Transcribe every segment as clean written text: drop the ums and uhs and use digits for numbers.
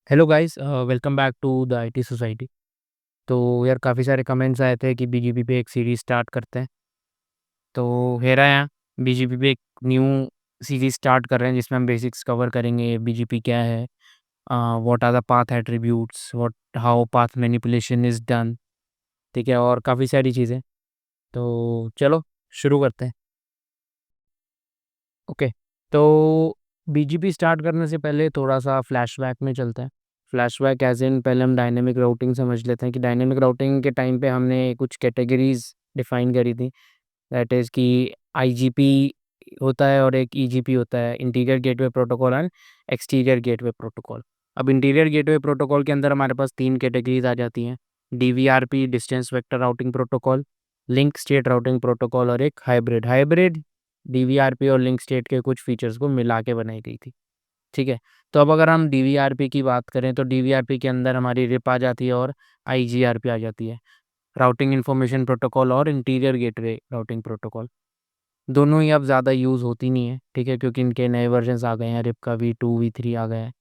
Hello guys, welcome back to the IT society. तो यार काफ़ी सारे कमेंट्स आए थे कि बीजीपी पे एक सीरीज़ स्टार्ट करते हैं। तो हेयर आई एम। बीजीपी पे एक न्यू सीरीज़ स्टार्ट कर रहे हैं जिसमें हम बेसिक्स कवर करेंगे। बीजीपी क्या है, what are the path attributes, what how path manipulation is done, ठीक है, और काफ़ी सारी चीज़ें। तो चलो शुरू करते हैं। ओके। तो बीजीपी स्टार्ट करने से पहले थोड़ा-सा फ्लैशबैक में चलते हैं। फ्लैशबैक ऐज़ इन पहले हम डायनामिक राउटिंग समझ लेते हैं कि डायनामिक राउटिंग के टाइम पे हमने कुछ कैटेगरीज़ डिफ़ाइन करी थी। दैट इज़ कि आईजीपी होता है और एक ईजीपी होता है, interior gateway protocol and exterior gateway protocol. अब इंटीरियर गेटवे प्रोटोकॉल के अंदर हमारे पास 3 कैटेगरीज़ आ जाती हैं। DVRP distance vector routing protocol, link state routing protocol और एक हाइब्रिड डीवीआरपी और लिंक स्टेट के कुछ फीचर्स को मिला के बनाई गई थी। ठीक है? तो अब अगर हम डीवीआरपी की बात करें तो डीवीआरपी के अंदर हमारी रिप आ जाती है और आईजीआरपी आ जाती है, राउटिंग इन्फॉर्मेशन प्रोटोकॉल और इंटीरियर गेटवे राउटिंग प्रोटोकॉल। दोनों ही अब ज़्यादा यूज़ होती नहीं है, ठीक है? क्योंकि इनके नए वर्जन्स आ गए हैं, रिप का V2, V3 आ गया है,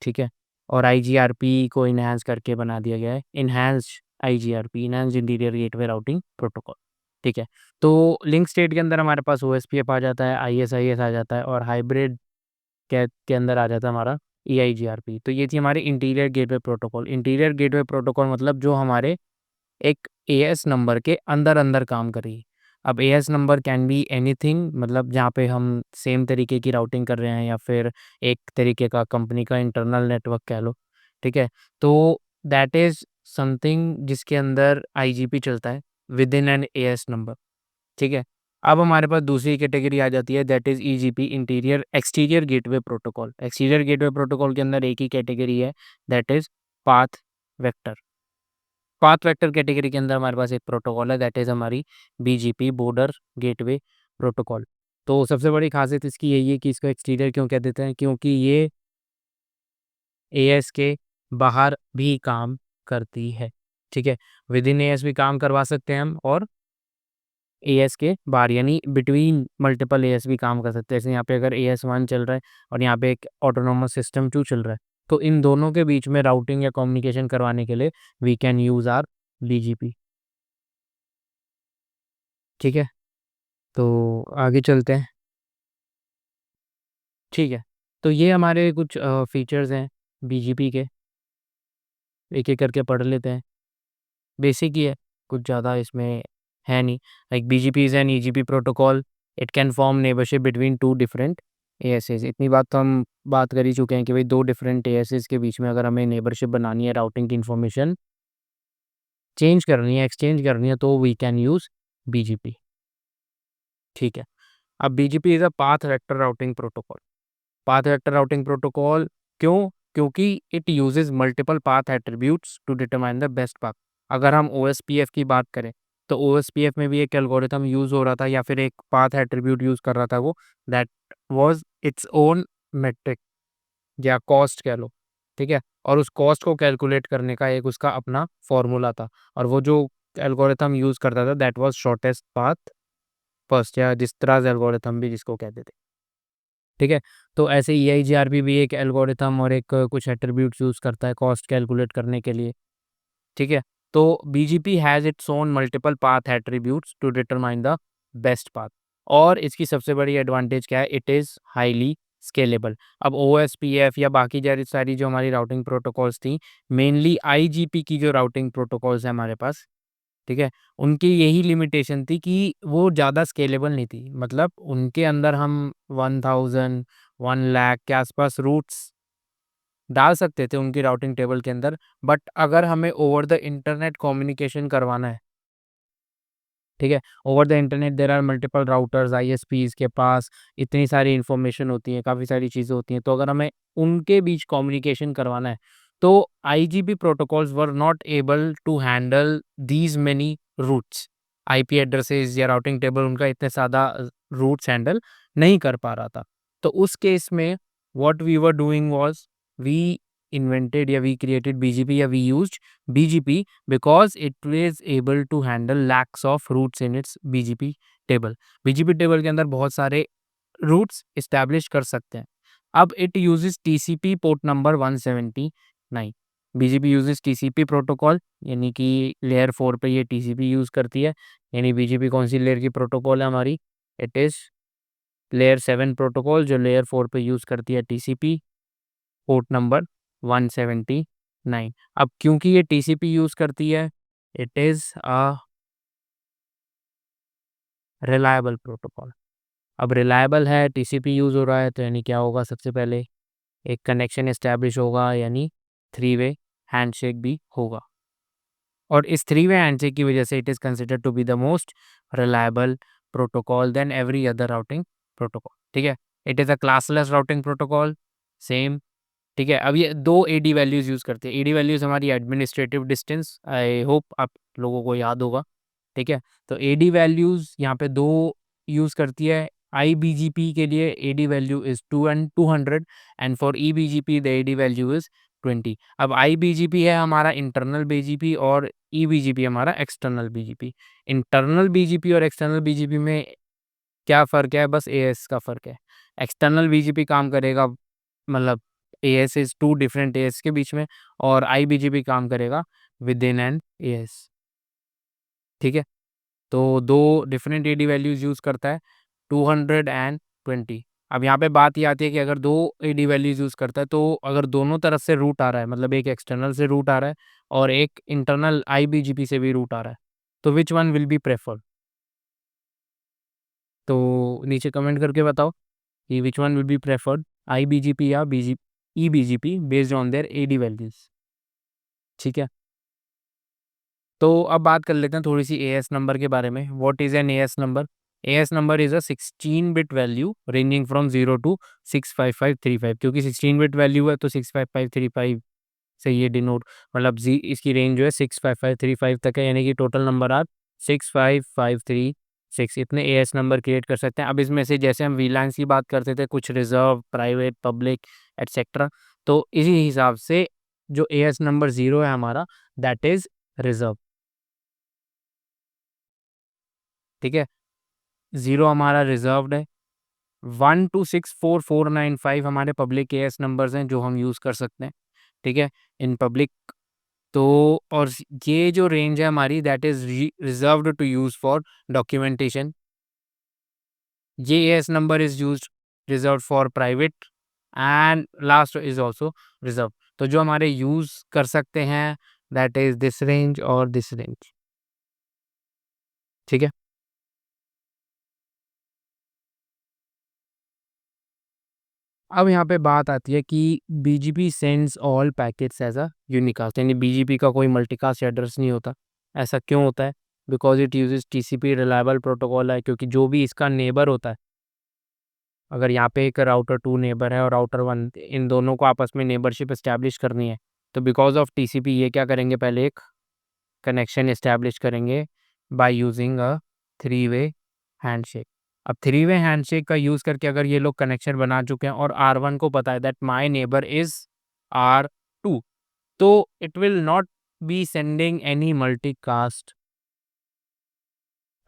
ठीक है? और आईजीआरपी को एनहांस करके बना दिया गया है, enhanced IGRP, enhanced interior gateway routing protocol, ठीक है? तो लिंक स्टेट के अंदर हमारे पास ओएसपीएफ आ जाता है, आईएसआईएस आ जाता है और हाइब्रिड के अंदर आ जाता है हमारा ईआईजीआरपी। तो ये थी हमारी interior gateway protocol. Interior gateway protocol मतलब जो हमारे एक एएस नंबर के अंदर-अंदर काम कर रही है। अब as number can be anything, मतलब जहाँ पे हम सेम तरीके की राउटिंग कर रहे हैं या फिर एक तरीके का कंपनी का इंटरनल नेटवर्क कह लो, ठीक है? तो दैट इज़ समथिंग जिसके अंदर आईजीपी चलता है विदिन एन एएस नंबर, ठीक है? अब हमारे पास दूसरी कैटेगरी आ जाती है, that is EGP, interior exterior gateway protocol. Exterior gateway protocol के अंदर एक ही कैटेगरी है, that is path vector. Path vector category के अंदर हमारे पास एक प्रोटोकॉल है, दैट इज़ हमारी बीजीपी, बॉर्डर गेटवे प्रोटोकॉल। तो सबसे बड़ी ख़ासियत इसकी यही है कि इसको एक्सटीरियर क्यों कह देते हैं, क्योंकि ये एएस के बाहर भी काम करती है, ठीक है? विदिन एएस भी काम करवा सकते हैं हम और एएस के बाहर यानी बिटवीन मल्टीपल एएस भी काम कर सकते हैं। जैसे यहाँ पे अगर एएस 1 चल रहा है और यहाँ पे एक ऑटोनोमस सिस्टम 2 चल रहा है, तो इन दोनों के बीच में राउटिंग या कम्युनिकेशन करवाने के लिए we can use our BGP, ठीक है? तो आगे चलते हैं, ठीक है? तो ये हमारे कुछ फीचर्स हैं बीजीपी के, एक-एक करके पढ़ लेते हैं। बेसिक ही है, कुछ ज़्यादा इसमें है नहीं। Like BGP is an EGP protocol, it can form neighborship between 2 different ASs. इतनी बात तो हम बात कर ही चुके हैं कि भाई 2 डिफरेंट एएसएस के बीच में अगर हमें नेबरशिप बनानी है, राउटिंग की इन्फॉर्मेशन चेंज करनी है, एक्सचेंज करनी है, तो वी कैन यूज़ बीजीपी, ठीक है? अब BGP is a path vector routing protocol. Path vector routing protocol क्यों? क्योंकि it uses multiple path attributes to determine the best path. अगर हम ओएसपीएफ की बात करें, तो ओएसपीएफ में भी एक एल्गोरिथम यूज़ हो रहा था या फिर एक पाथ एट्रीब्यूट यूज़ कर रहा था वो, that was its own metric या कॉस्ट कह लो, ठीक है? और उस कॉस्ट को कैलकुलेट करने का एक उसका अपना फ़ॉर्मूला था और वो जो एल्गोरिथम यूज़ करता था that was shortest path first या डिस्ट्राज़ एल्गोरिथम भी जिसको कहते थे। ठीक है? तो ऐसे ईआईजीआरपी भी एक एल्गोरिथम और एक कुछ एट्रिब्यूट्स यूज़ करता है कॉस्ट कैलकुलेट करने के लिए, ठीक है? तो BGP has its own multiple path attributes to determine the best path और इसकी सबसे बड़ी एडवांटेज क्या है? It is highly scalable. अब ओएसपीएफ या बाकी जरी सारी जो हमारी राउटिंग प्रोटोकॉल्स थी, मेनली आईजीपी की जो राउटिंग प्रोटोकॉल्स हैं हमारे पास, ठीक है? उनकी यही लिमिटेशन थी कि वो ज़्यादा स्केलेबल नहीं थी। मतलब उनके अंदर हम 1000, 1 लाख के आसपास रूट्स डाल सकते थे उनकी राउटिंग टेबल के अंदर। बट अगर हमें ओवर द इंटरनेट कम्युनिकेशन करवाना है, ठीक है? Over the internet there are multiple routers, ISPs के पास इतनी सारी इन्फॉर्मेशन होती है, काफ़ी सारी चीज़ें होती हैं। तो अगर हमें उनके बीच कम्युनिकेशन करवाना है, तो IGP protocols were not able to handle these many routes. IP addresses या राउटिंग टेबल उनका इतने ज़्यादा रूट्स हैंडल नहीं कर पा रहा था। तो उस केस में what we were doing was we invented या we created BGP या we used BGP because it was able to handle lakhs of routes in its BGP table. BGP table के अंदर बहुत सारे रूट्स इस्टेब्लिश कर सकते हैं. अब it uses TCP port number 179. BGP uses TCP protocol, यानी कि लेयर 4 पे ये TCP यूज़ करती है. यानी BGP कौन सी लेयर की प्रोटोकॉल है हमारी? इट इज़ लेयर 7 प्रोटोकॉल, जो लेयर 4 पे यूज़ करती है TCP पोर्ट नंबर 179. अब क्योंकि ये TCP यूज़ करती है, it is a reliable protocol. अब रिलायबल है, TCP यूज़ हो रहा है, तो यानी क्या होगा? सबसे पहले एक कनेक्शन एस्टैब्लिश होगा, यानी थ्री वे हैंडशेक भी होगा. और इस थ्री वे हैंडशेक की वजह से it is considered to be the most reliable protocol then every other routing protocol. ठीक है. It is a classless routing protocol. Same. ठीक है. अब ये दो एडी वैल्यूज़ यूज़ करते हैं. एडी वैल्यूज़ हमारी एडमिनिस्ट्रेटिव डिस्टेंस, आई होप आप लोगों को याद होगा. ठीक है. तो एडी वैल्यूज़ यहाँ पे दो यूज़ करती है. IBGP के लिए AD value is 200 and for EBGP the AD value is 20. अब IBGP है हमारा इंटरनल BGP और EBGP हमारा एक्सटर्नल BGP. इंटरनल BGP और एक्सटर्नल BGP में क्या फ़र्क है? बस AS का फ़र्क है. एक्सटर्नल BGP काम करेगा, मतलब AS इज़ 2 डिफरेंट AS के बीच में, और IBGP काम करेगा विदिन एन AS. ठीक है. तो दो डिफरेंट एडी वैल्यूज़ यूज़ करता है, 200 एंड 20. अब यहाँ पे बात ये आती है कि अगर दो एडी वैल्यूज़ यूज़ करता है, तो अगर दोनों तरफ से रूट आ रहा है, मतलब एक एक्सटर्नल से रूट आ रहा है और एक इंटरनल IBGP से भी रूट आ रहा है, तो which one will be preferred? तो नीचे कमेंट करके बताओ कि which one will be preferred, IBGP या EBGP based on their AD values. ठीक है. तो अब बात कर लेते हैं थोड़ी-सी AS नंबर के बारे में. What is an AS number? AS number is a 16 bit value ranging from 0 to 65535. क्योंकि 16 बिट वैल्यू है, तो 65535 से ये डिनोट, मतलब जी इसकी रेंज जो है 65535 तक है, यानी कि टोटल नंबर आप 65536 इतने AS नंबर क्रिएट कर सकते हैं. अब इसमें से जैसे हम वीलैन्स की बात करते थे, कुछ रिज़र्व, प्राइवेट, पब्लिक एटसेट्रा, तो इसी हिसाब से जो AS नंबर 0 है हमारा, दैट इज़ रिज़र्व. ठीक है. 0 हमारा रिज़र्व्ड है. 1 टू 64495 हमारे पब्लिक AS नंबर्स हैं जो हम यूज़ कर सकते हैं. ठीक है, इन पब्लिक. तो और ये जो रेंज है हमारी, that is reserved to use for documentation. ये AS number is used reserved for private, and last is also reserve. तो जो हमारे यूज़ कर सकते हैं, दैट इज़ दिस रेंज और दिस रेंज. ठीक है. अब यहाँ पे बात आती है कि BGP sends all packets as a unicast, यानी BGP का कोई मल्टीकास्ट एड्रेस नहीं होता. ऐसा क्यों होता है? Because it uses TCP reliable protocol है, क्योंकि जो भी इसका नेबर होता है, अगर यहाँ पे एक राउटर 2 नेबर है और राउटर 1, इन दोनों को आपस में नेबरशिप एस्टैब्लिश करनी है, तो बिकॉज ऑफ TCP ये क्या करेंगे? पहले एक कनेक्शन एस्टैब्लिश करेंगे by using a three way handshake. अब थ्री वे हैंडशेक का यूज़ करके अगर ये लोग कनेक्शन बना चुके हैं और R1 को पता है that my neighbour is R2, तो it will not be sending any multicast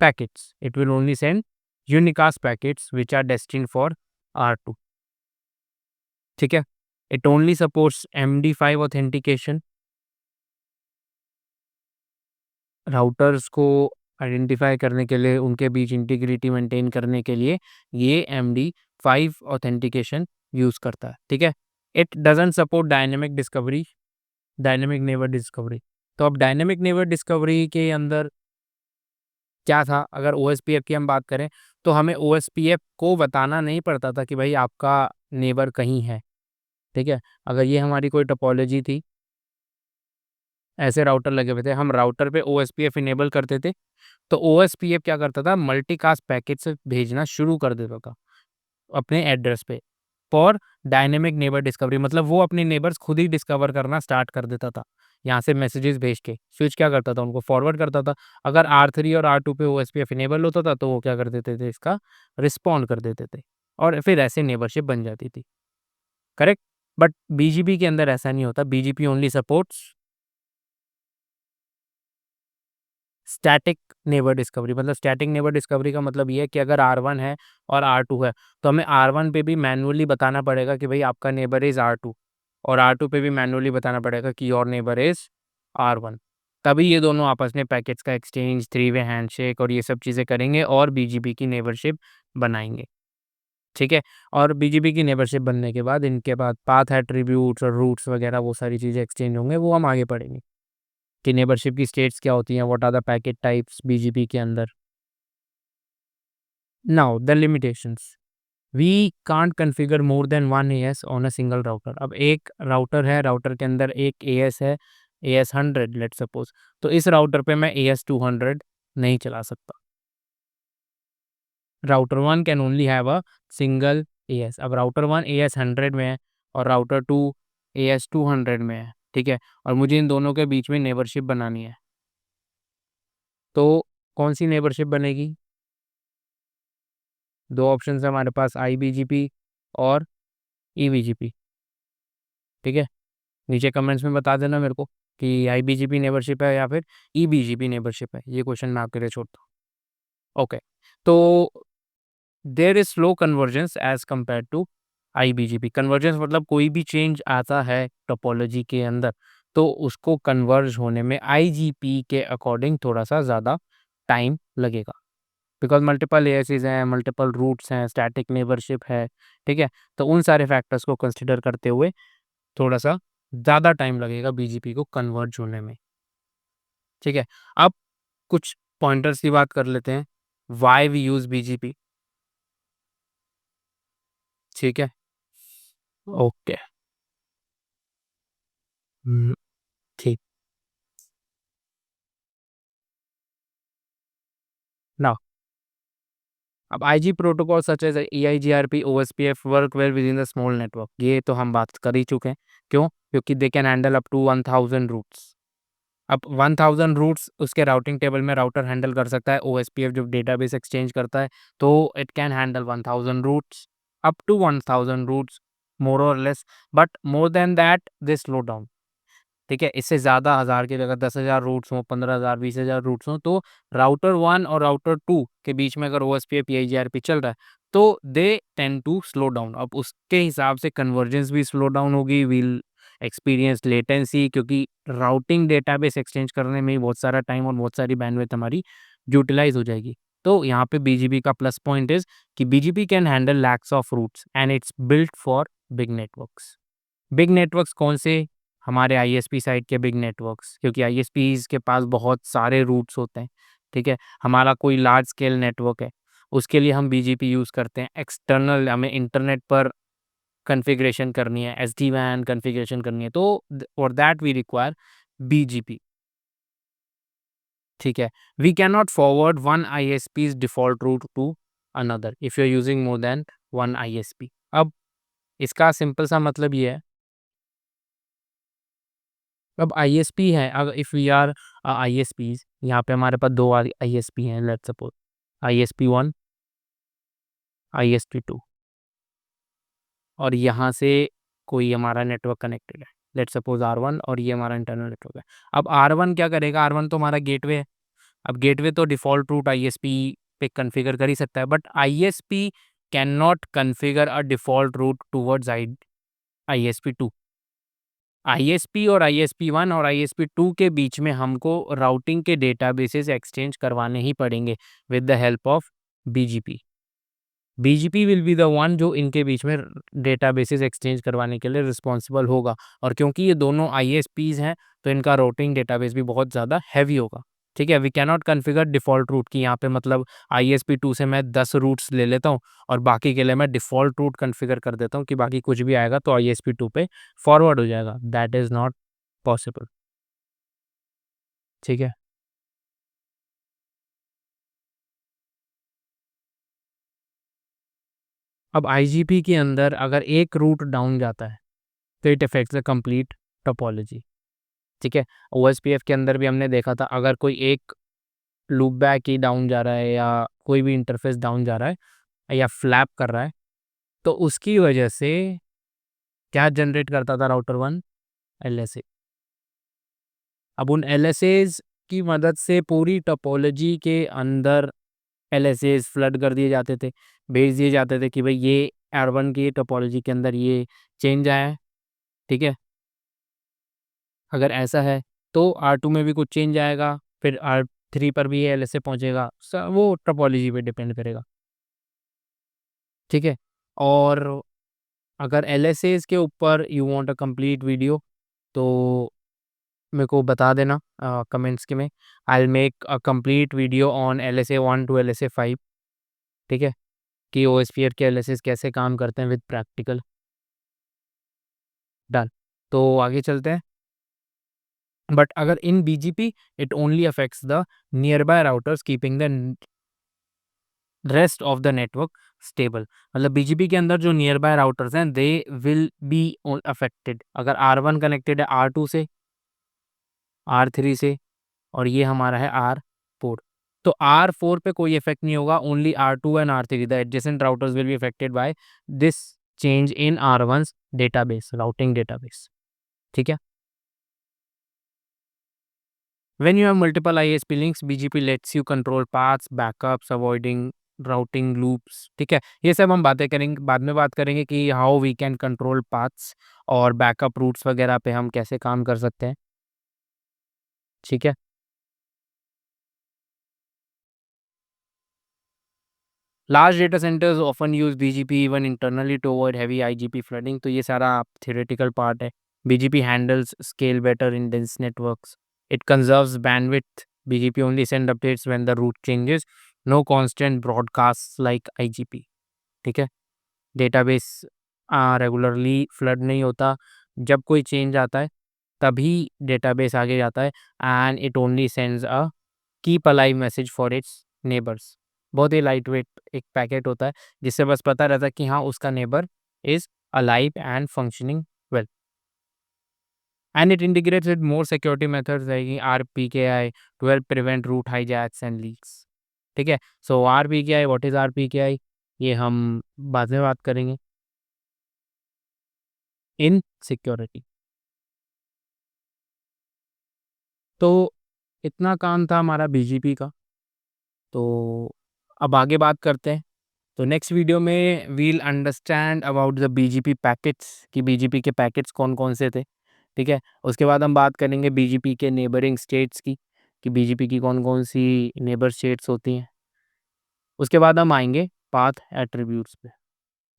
packets. It will only send unicast packets which are destined for R2. ठीक है. It only supports MD5 authentication. Routers को identify करने के लिए, उनके बीच integrity maintain करने के लिए ये MD5 ऑथेंटिकेशन यूज़ करता है. ठीक है. It doesn't support dynamic discovery, dynamic neighbour discovery. तो अब डायनेमिक नेबर डिस्कवरी के अंदर क्या था? अगर OSPF की हम बात करें, तो हमें OSPF को बताना नहीं पड़ता था कि भाई आपका नेबर कहीं है. ठीक है. अगर ये हमारी कोई टोपोलॉजी थी, ऐसे राउटर लगे हुए थे, हम राउटर पे OSPF इनेबल करते थे, तो OSPF क्या करता था? मल्टीकास्ट पैकेट्स भेजना शुरू कर देता था अपने एड्रेस पे फॉर डायनेमिक नेबर डिस्कवरी. मतलब वो अपने नेबर्स खुद ही डिस्कवर करना स्टार्ट कर देता था. यहाँ से मैसेजेस भेज के स्विच क्या करता था? उनको फॉरवर्ड करता था. अगर R3 और R2 पे OSPF इनेबल होता था, तो वो क्या कर देते थे? इसका रिस्पॉन्ड कर देते थे, और फिर ऐसे नेबरशिप बन जाती थी. करेक्ट? बट बीजीपी के अंदर ऐसा नहीं होता। BGP only supports static neighbour discovery. मतलब स्टैटिक नेबर डिस्कवरी का मतलब ये है कि अगर R1 है और R2 है, तो हमें R1 पे भी मैनुअली बताना पड़ेगा कि भाई आपका नेबर इज़ R2, और R2 पे भी मैनुअली बताना पड़ेगा कि योर नेबर इज़ R1। तभी ये दोनों आपस में पैकेट्स का एक्सचेंज, थ्री वे हैंडशेक और ये सब चीज़ें करेंगे और बीजीपी की नेबरशिप बनाएँगे, ठीक है? और बीजीपी की नेबरशिप बनने के बाद इनके बाद पाथ एट्रीब्यूट्स और रूट्स वगैरह वो सारी चीज़ें एक्सचेंज होंगे, वो हम आगे पढ़ेंगे कि नेबरशिप की स्टेट्स क्या होती हैं, what are the packet types BGP के अंदर। Now the limitations, we can't configure more than 1 AS on a single router. अब एक राउटर है, राउटर के अंदर एक एएस है, एएस 100 लेट्स सपोज़, तो इस राउटर पे मैं एएस 200 नहीं चला सकता। Router 1 can only have a single as. अब राउटर 1 एएस 100 में है और राउटर 2 एएस 200 में है, ठीक है? और मुझे इन दोनों के बीच में नेबरशिप बनानी है। तो कौन-सी नेबरशिप बनेगी? 2 ऑप्शंस है हमारे पास, आईबीजीपी और ईबीजीपी, ठीक है? नीचे कमेंट्स में बता देना मेरे को कि आईबीजीपी नेबरशिप है या फिर ईबीजीपी नेबरशिप है। ये क्वेश्चन मैं आपके लिए छोड़ता हूँ। ओके, तो there is slow convergence as compared to IBGP. Convergence मतलब कोई भी चेंज आता है टोपोलॉजी के अंदर, तो उसको कन्वर्ज होने में आईजीपी के अकॉर्डिंग थोड़ा-सा ज़्यादा टाइम लगेगा। बिकॉज़ मल्टीपल एएससीज़ हैं, मल्टीपल रूट्स हैं, स्टैटिक नेबरशिप है, ठीक है? तो उन सारे फैक्टर्स को कंसीडर करते हुए थोड़ा-सा ज़्यादा टाइम लगेगा बीजीपी को कन्वर्ज होने में, ठीक है? अब कुछ पॉइंटर्स की बात कर लेते हैं, व्हाई वी यूज़ बीजीपी, ठीक है? ओके। हुँ, ठीक। नाउ अब IG protocol such as EIGRP, OSPF work well within the small network. ये तो हम बात कर ही चुके हैं। क्यों? क्योंकि they can handle up to 1000 routes. अब 1000 रूट्स उसके राउटिंग टेबल में राउटर हैंडल कर सकता है। ओएसपीएफ जब डेटाबेस एक्सचेंज करता है, तो it can handle 1000 routes, up to 1000 routes, more और less, but more than that they slow down. ठीक है? इससे ज़्यादा 1000 की जगह 10,000 रूट्स हों, 15,000, 20,000 रूट्स हों, तो राउटर 1 और राउटर 2 के बीच में अगर ओएसपीएफ या ईजीआरपी चल रहा है, तो they tend to slow down. अब उसके हिसाब से कन्वर्जेंस भी स्लो डाउन होगी, विल एक्सपीरियंस लेटेंसी, क्योंकि राउटिंग डेटाबेस एक्सचेंज करने में ही बहुत सारा टाइम और बहुत सारी बैंडविड्थ हमारी यूटिलाइज़ हो जाएगी। तो यहाँ पे बीजीपी का प्लस पॉइंट इज़ कि BGP can handle lakhs of routes and its built for big networks. Big networks कौन से? हमारे आईएसपी साइड के बिग नेटवर्क्स, क्योंकि आईएसपीज़ के पास बहुत सारे रूट्स होते हैं, ठीक है? हमारा कोई लार्ज स्केल नेटवर्क है, उसके लिए हम बीजीपी यूज़ करते हैं। एक्सटर्नल हमें इंटरनेट पर कॉन्फ़िगरेशन करनी है, एसडीवैन कॉन्फ़िगरेशन करनी है, तो for that we require BGP, ठीक है? We can not forward one ISPs default route to another if you are using more than one ISP. अब इसका सिंपल सा मतलब ये है, अब आईएसपी है, अगर इफ वी आर आईएसपीज़, यहाँ पे हमारे पास 2 आईएसपी हैं, लेट्स सपोज़ आईएसपी 1, आईएसपी 2, और यहाँ से कोई हमारा नेटवर्क कनेक्टेड है, लेट्स सपोज़ R1, और ये हमारा इंटरनल नेटवर्क है। अब R1 क्या करेगा? R1 तो हमारा गेटवे है। अब गेटवे तो डिफ़ॉल्ट रूट आईएसपी पे कॉन्फ़िगर कर ही सकता है, but ISP can not configure a default route towards ISP 2। ISP और आईएसपी 1 और आईएसपी 2 के बीच में हमको राउटिंग के डेटाबेसेस एक्सचेंज करवाने ही पड़ेंगे with the help of BGP. BGP will be the one जो इनके बीच में डेटाबेसेस एक्सचेंज करवाने के लिए रिस्पॉन्सिबल होगा, और क्योंकि ये दोनों आईएसपीज़ हैं, तो इनका राउटिंग डेटाबेस भी बहुत ज़्यादा हैवी होगा। ठीक है? We can not configure default route कि यहाँ पे मतलब आईएसपी 2 से मैं 10 रूट्स ले लेता हूँ और बाकी के लिए मैं डिफ़ॉल्ट रूट कॉन्फ़िगर कर देता हूँ कि बाकी कुछ भी आएगा तो आईएसपी 2 पे फॉरवर्ड हो जाएगा। That is not possible. ठीक है? अब आईजीपी के अंदर अगर एक रूट डाउन जाता है, तो it affects the complete topology. ठीक है? ओएसपीएफ के अंदर भी हमने देखा था, अगर कोई एक लूप बैक ही डाउन जा रहा है या कोई भी इंटरफ़ेस डाउन जा रहा है या फ्लैप कर रहा है, तो उसकी वजह से क्या जनरेट करता था राउटर 1? LSA। अब उन LSAs की मदद से पूरी टोपोलॉजी के अंदर LSAs फ्लड कर दिए जाते थे, भेज दिए जाते थे कि भाई ये R1 की टोपोलॉजी के अंदर ये चेंज आया है, ठीक है। अगर ऐसा है तो R2 में भी कुछ चेंज आएगा, फिर R3 पर भी ये LSA पहुंचेगा, वो टोपोलॉजी पे डिपेंड करेगा, ठीक है। और अगर LSAs के ऊपर you want a complete video तो मेरे को बता देना कमेंट्स के में। I will make a complete video on LSA 1 to LSA 5, ठीक है, कि OSPF के LSAs कैसे काम करते हैं विद प्रैक्टिकल। डन। तो आगे चलते हैं। बट अगर इन BGP it only affects the near by routers keeping the rest of the network stable. मतलब BGP के अंदर जो नियर बाय राउटर्स हैं दे विल बी अफेक्टेड। अगर R1 कनेक्टेड है R2 से, R3 से, और ये हमारा है R4, तो R4 पे कोई इफेक्ट नहीं होगा, only R2 and R3 the adjacent routers will be affected by this change in R1's database, routing database, ठीक है। When you have multiple ISP links, BGP lets you control paths, backups, avoiding routing loops, ठीक है। ये सब हम बातें करेंगे, बाद में बात करेंगे कि how we can control paths और बैकअप रूट्स वगैरह पे हम कैसे काम कर सकते हैं, ठीक है। Large data centres often use BGP even internally to avoid heavy IGP flooding. तो ये सारा थियोरेटिकल पार्ट है। BGP handles scale better in dense networks, it conserves bandwidth, BGP only send updates when the route changes, no constant broadcasts like IGP, ठीक है। Database regularly flood नहीं होता, जब कोई चेंज आता है तभी डेटाबेस आगे जाता है, and it only sends a keep alive message for its neighbours. बहुत ही लाइट वेट एक पैकेट होता है जिससे बस पता रहता है कि हाँ उसका neighbour is alive and functioning well, and it integrates with more security methods like RPKI to help prevent route hijacks and leaks, ठीक है। So RPKI, what is RPKI, ये हम बाद में बात करेंगे इन सिक्योरिटी। तो इतना काम था हमारा BGP का। तो अब आगे बात करते हैं। तो नेक्स्ट वीडियो में we'll understand about the BGP packets, कि BGP के पैकेट्स कौन कौन से थे, ठीक है। उसके बाद हम बात करेंगे BGP के नेबरिंग स्टेट्स की, कि BGP की कौन कौन सी नेबर स्टेट्स होती हैं। उसके बाद हम आएंगे पाथ एट्रीब्यूट्स पे,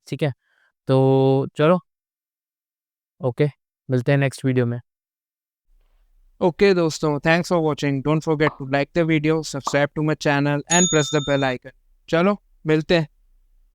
ठीक है। तो चलो, ओके, मिलते हैं नेक्स्ट वीडियो में। Okay दोस्तों, thanks for watching. Don't forget to like the video, subscribe to my channel and press the bell icon. चलो मिलते हैं।